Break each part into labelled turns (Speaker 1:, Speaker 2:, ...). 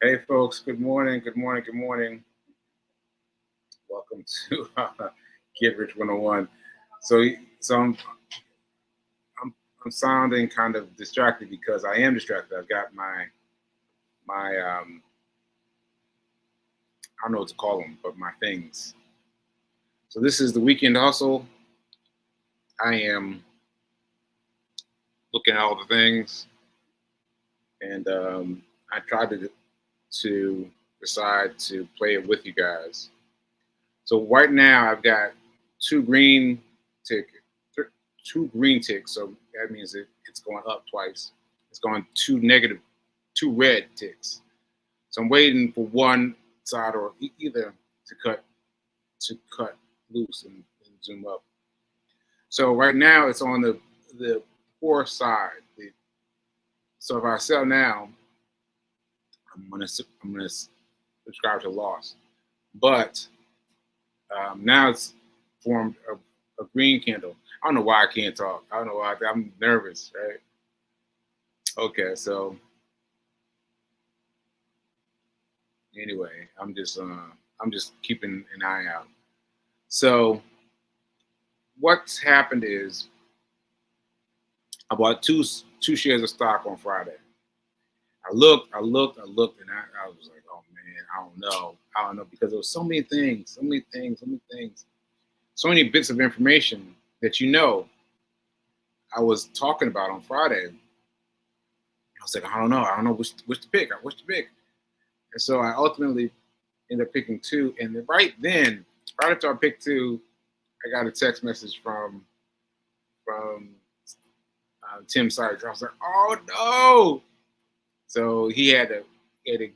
Speaker 1: Hey, folks. Good morning. Good morning. Good morning. Welcome to Get Rich 101. So, so I'm sounding kind of distracted because I am distracted. I've got my I don't know what to call them, but my things. So this is the weekend hustle. I am looking at all the things, and I tried to decide to play it with you guys. So right now I've got two green tick, two green ticks. So that means it's going up twice. It's going two red ticks. So I'm waiting for one side or either to cut loose and zoom up. So right now it's on the poor side. So if I sell now, I'm gonna subscribe to loss. But now it's formed a green candle. I don't know why I can't talk. I don't know why I'm nervous, right? Okay, so anyway, I'm just keeping an eye out. So what's happened is I bought two shares of stock on Friday. I looked, and I was like, oh man, I don't know, because there was so many bits of information that I was talking about on Friday. I was like, I don't know which to pick, and so I ultimately ended up picking two. And then right after I picked two, I got a text message from Tim Sykes. I was like, oh no! So he had a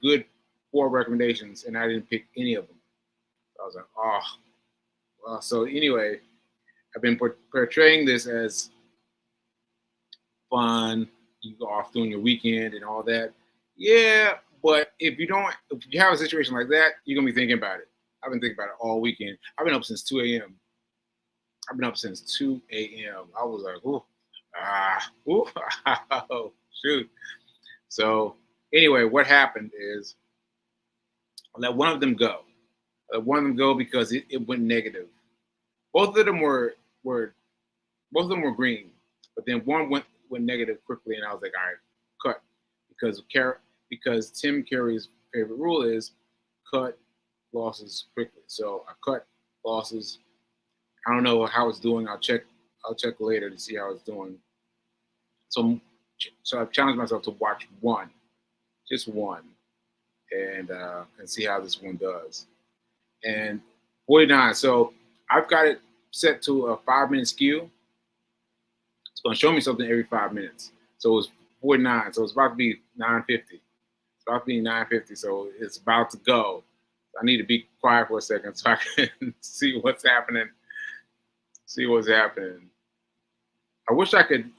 Speaker 1: good four recommendations, and I didn't pick any of them. I was like, oh, well. So anyway, I've been portraying this as fun. You go off doing your weekend and all that. Yeah, but if you have a situation like that, you're gonna be thinking about it. I've been thinking about it all weekend. I've been up since 2 a.m. I've been up since 2 a.m. I was like, ooh, oh, shoot. So anyway, what happened is I let one of them go. I let one of them go because it went negative. Both of them were both of them were green, but then one went negative quickly, and I was like, all right, cut, because Tim Carey's favorite rule is cut losses quickly. So I cut losses. I don't know how it's doing. I'll check later to see how it's doing. So so I've challenged myself to watch one, just one, and see how this one does. And 49. So I've got it set to a 5 minute skew. It's going to show me something every 5 minutes. So it was 49. So it's about to be 950. It's about to be 950. So it's about to go. I need to be quiet for a second so I can see what's happening. See what's happening. I wish I could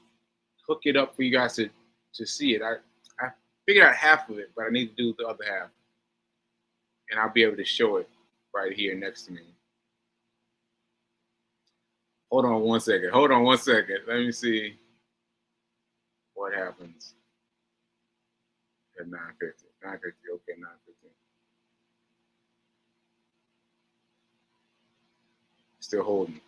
Speaker 1: hook it up for you guys to see it. I figured out half of it, but I need to do the other half. And I'll be able to show it right here next to me. Hold on one second. Let me see what happens at 950. 950, okay, 950. Still holding.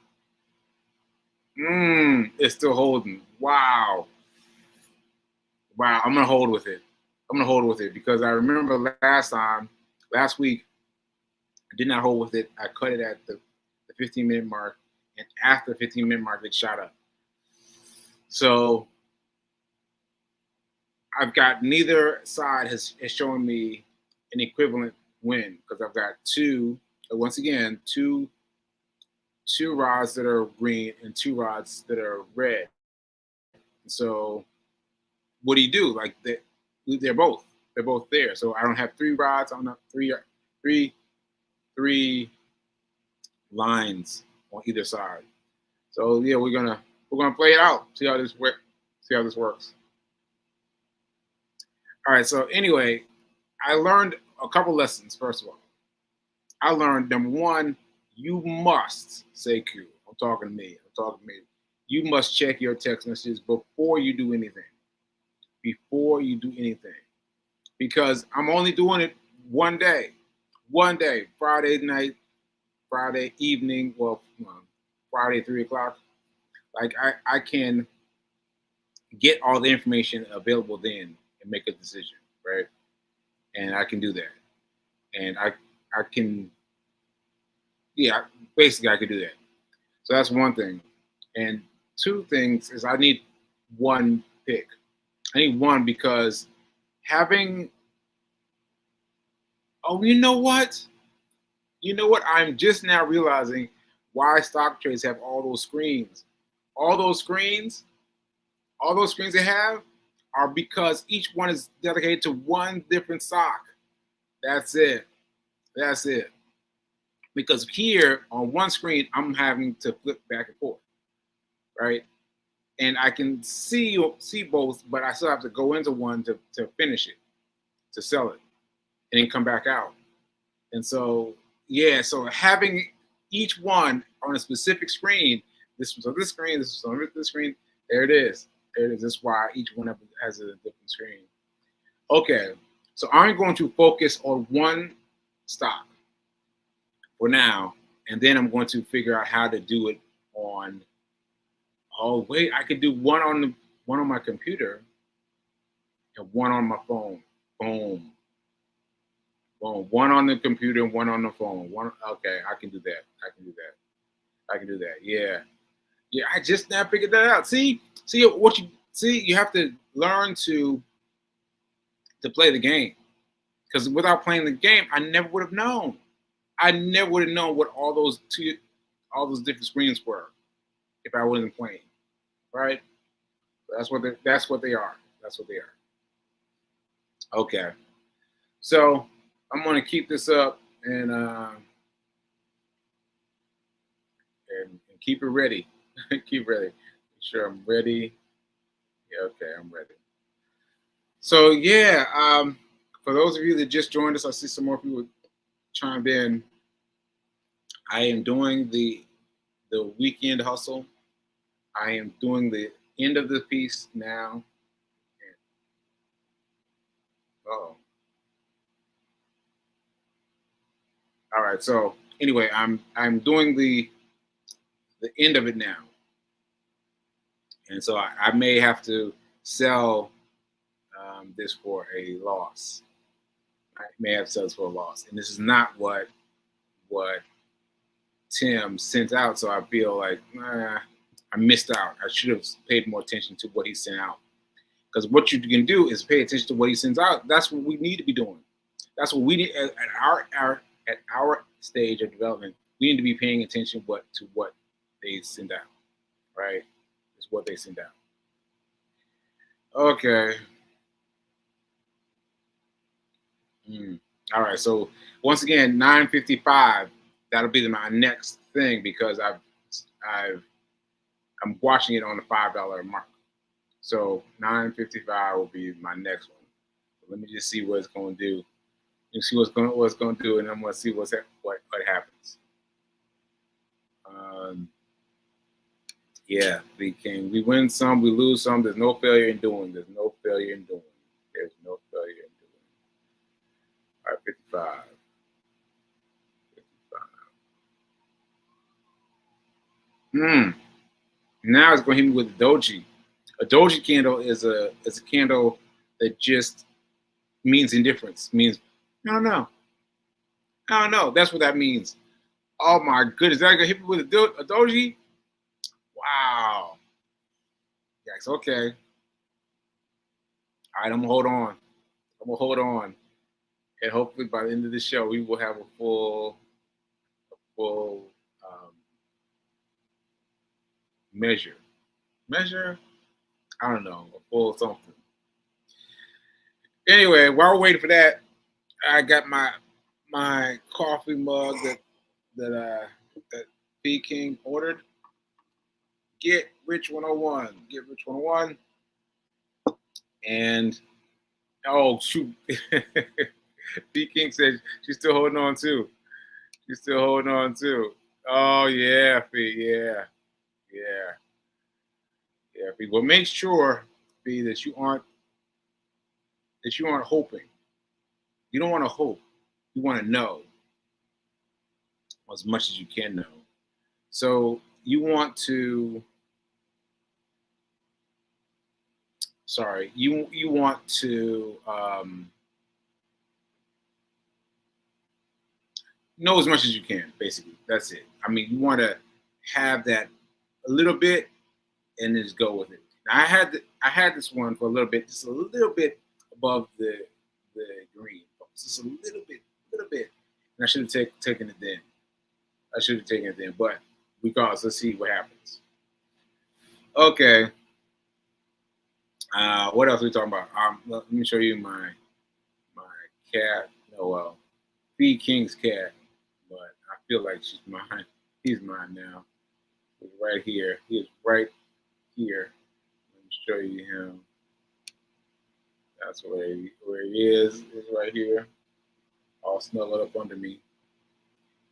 Speaker 1: It's still holding. Wow. Wow, I'm gonna hold with it. Because I remember last week, I did not hold with it. I cut it at the 15-minute mark, and after the 15-minute mark, it shot up. So I've got neither side has shown me an equivalent win because I've got two rods that are green and two rods that are red. So what do you do? Like they're both there. So I don't have three rods. I don't have three lines on either side. So yeah, we're gonna play it out. See how this works. All right. So anyway, I learned a couple lessons. First of all, I learned number one, you must Sekou. I'm talking to me. You must check your text messages before you do anything. because I'm only doing it one day, Friday night, Friday evening, well, Friday 3 o'clock. Like I can get all the information available then and make a decision, right? And I can do that, and I can, yeah, basically I could do that. So that's one thing, and two things is I need one pick. I need one because having, oh, you know what? You know what? I'm just now realizing why stock trades have all those screens. All those screens, all those screens they have are because each one is dedicated to one different stock. That's it. That's it. Because here on one screen, I'm having to flip back and forth, right? And I can see both, but I still have to go into one to finish it, to sell it, and then come back out. And so, yeah, so having each one on a specific screen, this was on this screen, this was on this screen, there it is. There it is. That's why each one has a different screen. Okay, so I'm going to focus on one stock for now, and then I'm going to figure out how to do it on, oh wait, I could do one on my computer and one on my phone. Boom. Boom. One on the computer and one on the phone. One, okay, I can do that. I can do that. I can do that. Yeah. Yeah, I just now figured that out. See what you see, you have to learn to play the game. Because without playing the game, I never would have known. I never would have known what all those different screens were if I wasn't playing. Right? That's what they are. That's what they are. Okay. So I'm gonna keep this up and keep it ready. Keep ready. Make sure I'm ready. Yeah, okay, I'm ready. So yeah, for those of you that just joined us, I see some more people chimed in. I am doing the weekend hustle. I am doing the end of the piece now. Oh, all right. So anyway, I'm doing the end of it now, and so I may have to sell this for a loss. I may have to sell this for a loss, and this is not what Tim sent out. So I feel like I missed out. I should have paid more attention to what he sent out. Because what you can do is pay attention to what he sends out. That's what we need to be doing. That's what we need at our stage of development. We need to be paying attention to what they send out. Right? It's what they send out. Okay. All right. So once again, 9:55. That'll be my next thing because I'm watching it on the $5 mark. So 9:55 will be my next one. So let me just see what it's going to do. You see what's going to do, and I'm going to see what happens. Yeah, we win some, we lose some. There's no failure in doing. There's no failure in doing. There's no failure in doing. All right, 55. 55. Now it's going to hit me with a doji. A doji candle is a candle that just means indifference. Means I don't know. I don't know. That's what that means. Oh my goodness! That gonna hit me with a doji? Wow. Yes. Okay. All right. I'm gonna hold on. I'm gonna hold on, and hopefully by the end of the show we will have a full measure. Measure? I don't know. A full something. Anyway, while we're waiting for that, I got my coffee mug that P King ordered. Get Rich 101. Get Rich 101. And oh shoot. P King said she's still holding on too. She's still holding on too. Oh yeah, P, yeah. Yeah. Yeah, P. Well make sure, P, that you aren't hoping. You don't want to hope. You want to know as much as you can know. So you want to, sorry, you want to know as much as you can. Basically, that's it. I mean, you want to have that a little bit and then just go with it. Now, I had this one for a just a little bit above the green, just a little bit, and I should have taken it then. I should have taken it then, but regardless, let's see what happens. Okay, what else are we talking about? Let me show you my cat. No, well, Feed King's cat, but I feel like she's mine. He's mine now. He's right here. He is right here. Let me show you him. That's where he is. He's right here, all snuggled up under me,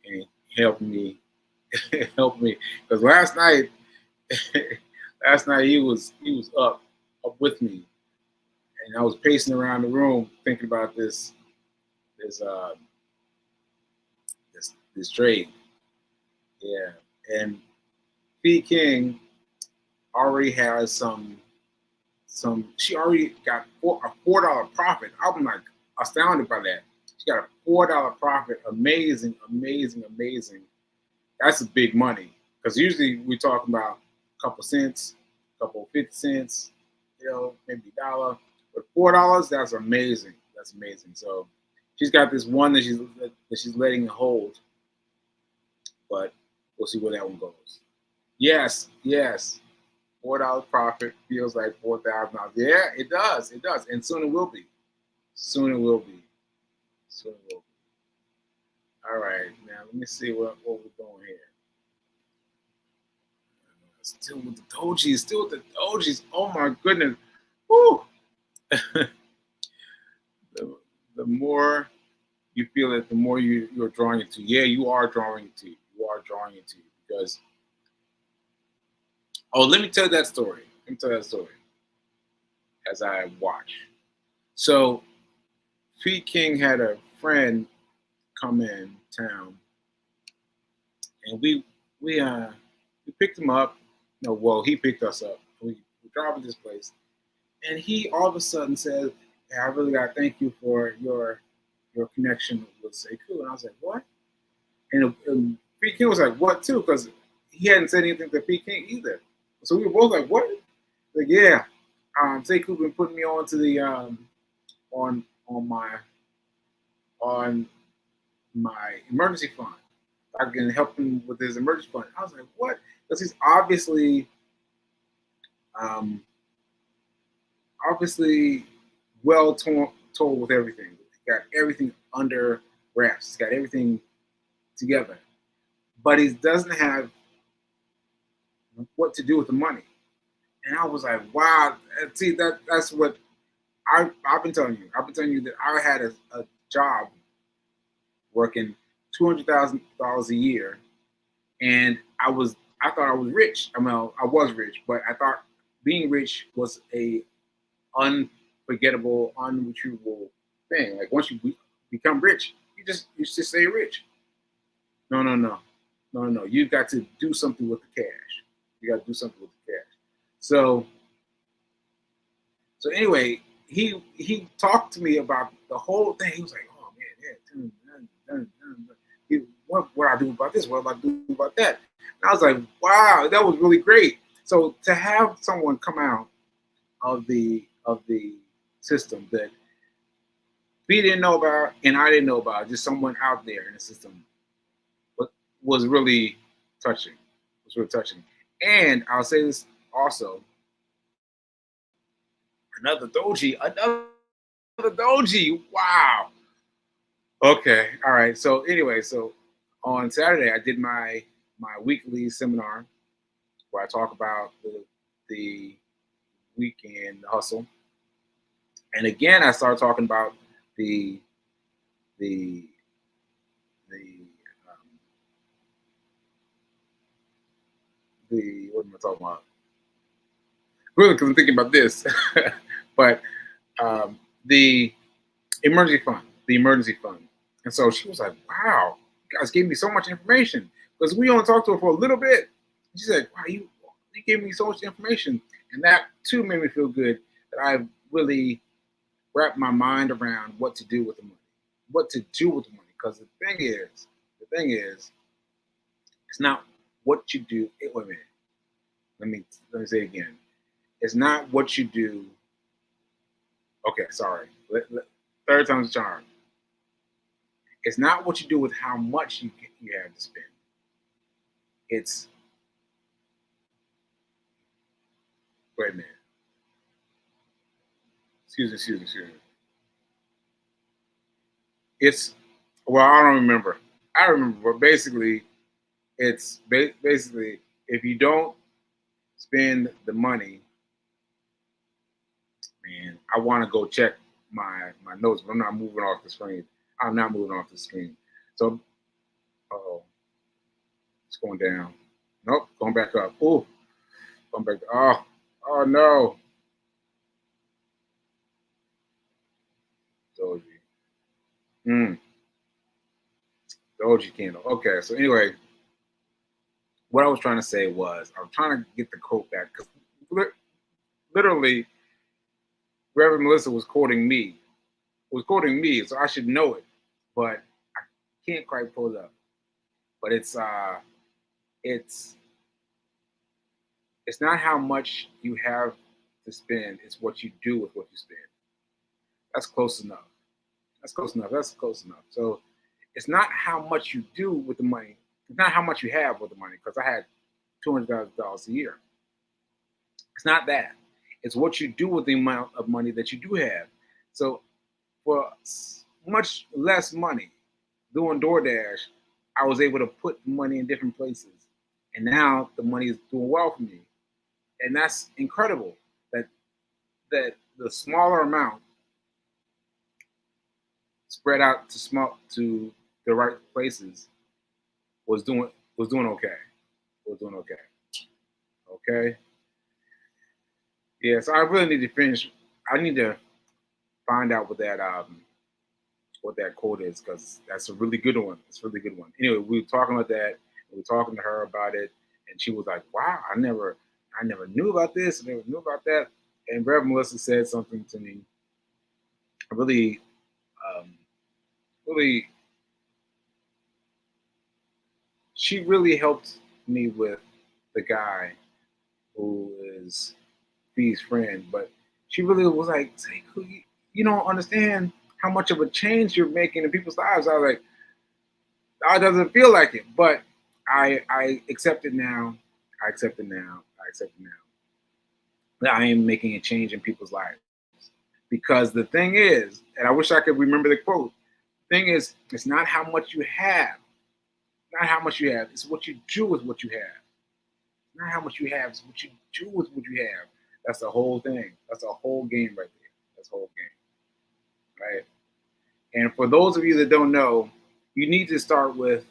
Speaker 1: and help me, help me. Because last night he was up with me, and I was pacing around the room thinking about this this trade. Yeah, and P King already has some. She already got a $4 profit. I'm like astounded by that. She got a $4 profit. Amazing, amazing, amazing. That's a big money because usually we're talking about a couple cents, a couple 50 cents, maybe a dollar. But $4, that's amazing. That's amazing. So she's got this one that she's letting it hold, but we'll see where that one goes. Yes, yes. $4 profit feels like $4,000. Yeah, it does. It does. And soon it will be. Soon it will be. Soon it will be. All right. Now let me see what we're doing here. Still with the dojis. Still with the dojis. Oh my goodness. Woo. the more you feel it, the more you're drawing it to. Yeah, you are drawing it to. You are drawing it to because. Oh, let me tell that story. Let me tell that story as I watch. So, Pete King had a friend come in town, and we picked him up. No, well, he picked us up. We drove to this place, and he all of a sudden says, "Hey, I really got to thank you for your connection with Sekou." And I was like, "What?" And Pete King was like, "What too?" Because he hadn't said anything to Pete King either. So we were both like, "What?" Like, yeah, Sekou been putting me on to the on on my on my emergency fund. I can help him with his emergency fund. I was like, what? Because he's um, obviously told with everything. He's got everything under wraps. He's got everything together, but he doesn't have what to do with the money. And I was like, wow. See, that's what I've been telling you. I've been telling you that I had a job working $200,000 a year, and I thought I was rich. I mean, I was rich, but I thought being rich was a unforgettable, unretrievable thing. Like once you become rich, you just stay rich. No, no, no, no, no. You got to do something with the cash. You got to do something with the cash. So anyway, he talked to me about the whole thing. He was like, "Oh man, yeah, what I do about this? What I do about that?" And I was like, "Wow, that was really great." So to have someone come out of the system that we didn't know about and I didn't know about, just someone out there in the system, was really touching. Was really touching. And I'll say this also: another doji. Wow. Okay. All right. So anyway, so on Saturday I did my weekly seminar where I talk about the weekend hustle. And again, I started talking about the the um, the what am I talking about? Really, because I'm thinking about this, but the emergency fund. the emergency fund. And so she was like, wow, you guys gave me so much information because we only talked to her for a little bit. She said, wow, you gave me so much information. And that too made me feel good that I really wrapped my mind around what to do with the money, what to do with the money. Because the thing is, it's not what you do. Wait a minute. Let me say it again. It's not what you do. Okay, sorry. Third time's a charm. It's not what you do with how much you have to spend. It's wait a minute. Excuse me. It's well, I don't remember. I remember, but basically, it's basically if you don't spend the money, man, I want to go check my notes, but I'm not moving off the screen. I'm not moving off the screen. So, oh, it's going down. Nope, going back up. Oh, going back. Oh no. Doji. Doji candle. Okay, so anyway, what I was trying to say was I was trying to get the quote back because literally, Reverend Melissa was quoting me. So I should know it, but I can't quite pull it up. But it's not how much you have to spend; it's what you do with what you spend. That's close enough. That's close enough. That's close enough. So it's not how much you do with the money. It's not how much you have with the money because I had $200,000 a year. It's not that. It's what you do with the amount of money that you do have. So for much less money doing DoorDash, I was able to put money in different places. And now the money is doing well for me. And that's incredible that the smaller amount spread out to the right places was doing okay. Was doing okay. Okay. Yeah, so I really need to finish. I need to find out what that quote is because that's a really good one. It's a really good one. Anyway, we were talking about that. We were talking to her about it, and she was like, "Wow, I never knew about this. I never knew about that." And Reverend Melissa said something to me. Really, um, really, she really helped me with the guy who is B's friend, but she really was like, Sekou, you don't understand how much of a change you're making in people's lives. I was like, it doesn't feel like it, but I accept it now. I accept it now. I accept it now. That I am making a change in people's lives. Because the thing is, and I wish I could remember the quote, the thing is, it's not how much you have. Not how much you have. It's what you do with what you have. Not how much you have. It's what you do with what you have. That's the whole thing. That's a whole game right there. That's the whole game. Right? And for those of you that don't know, you need to start with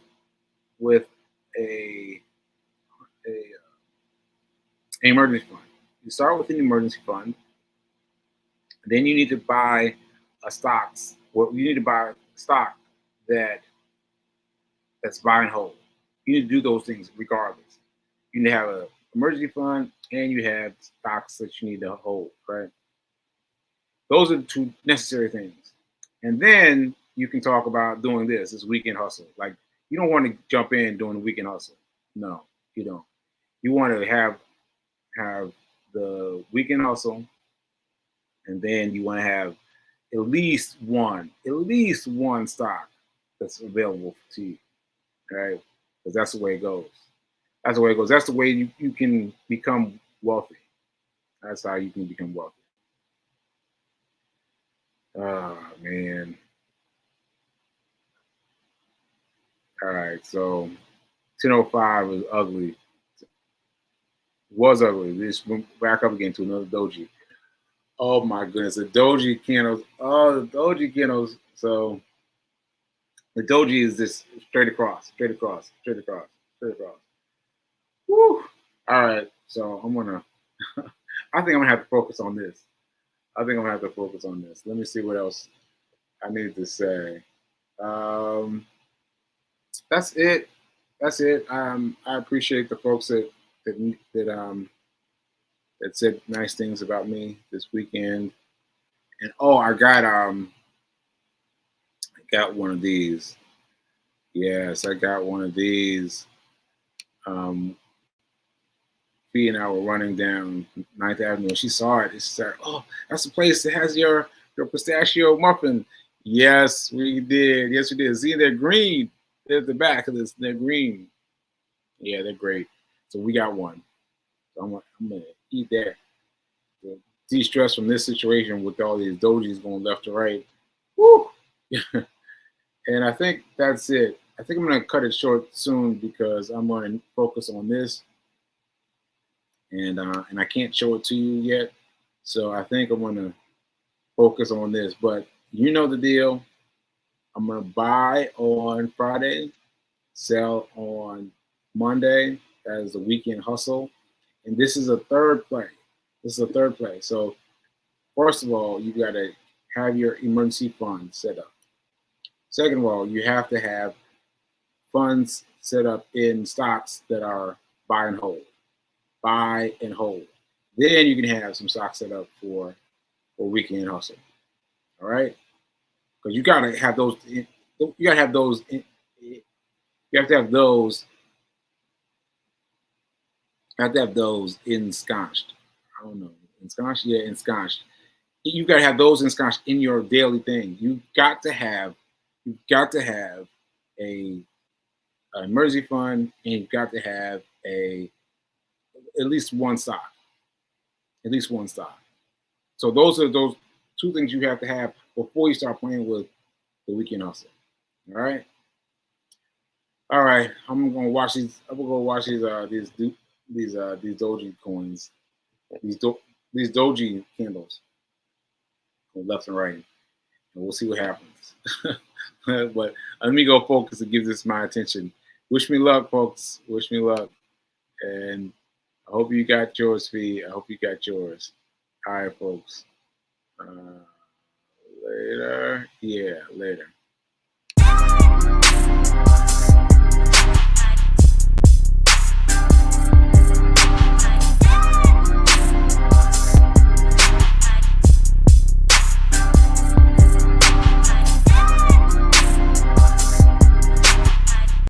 Speaker 1: a emergency fund. You start with an emergency fund. Then you need to buy a stocks. Well, you need to buy stock that's buy and hold. You need to do those things regardless. You need to have an emergency fund and you have stocks that you need to hold, right? Those are the two necessary things. And then you can talk about doing this weekend hustle. Like you don't want to jump in doing the weekend hustle. No, you don't. You want to have the weekend hustle, and then you want to have at least one stock that's available to you, right? Because that's the way it goes. That's the way it goes. That's the way you can become wealthy. That's how you can become wealthy. Oh man. All right, so 10:05 was ugly. Was ugly. This went back up again to another doji. Oh my goodness, the doji candles. Oh, the doji candles. So the doji is just straight across, straight across, straight across, straight across. Woo! All right, so I'm gonna. I think I'm gonna have to focus on this. I think I'm gonna have to focus on this. Let me see what else. I need to say. Um, that's it. That's it. I appreciate the folks that said nice things about me this weekend. And oh, I got one of these. Yes, I got one of these. Um, Fee and I were running down Ninth Avenue, and she saw it. She said, "Oh, that's the place that has your pistachio muffin." Yes, we did. Yes, we did. See, they're green. They're at the back of this. They're green. Yeah, they're great. So we got one. So I'm gonna eat that. To de-stress from this situation with all these dojis going left to right. Woo! And I think that's it. I think I'm gonna cut it short soon because I'm gonna focus on this, and I can't show it to you yet. So I think I'm gonna focus on this. But you know the deal. I'm gonna buy on Friday, sell on Monday as the weekend hustle, and this is a third play. This is a third play. So first of all, you gotta have your emergency fund set up. Second of all, you have to have funds set up in stocks that are buy and hold, buy and hold. Then you can have some stocks set up for weekend hustle. All right, because you gotta have those. You gotta have those. You have to have those. You have to have those ensconced. I don't know, ensconced. Yeah, ensconced. You gotta have those ensconced in your daily thing. You got to have. You've got to have a an emergency fund, and you've got to have a at least one stock. At least one stock. So those two things you have to have before you start playing with the weekend hustle. All right. All right. I'm gonna watch these. I'm gonna go watch these doji coins. These do, these doji candles left and right, and we'll see what happens. But let me go focus and give this my attention. Wish me luck, folks. Wish me luck, and I hope you got yours, Fee. I hope you got yours. All right, folks. Uh, Later. Yeah, later.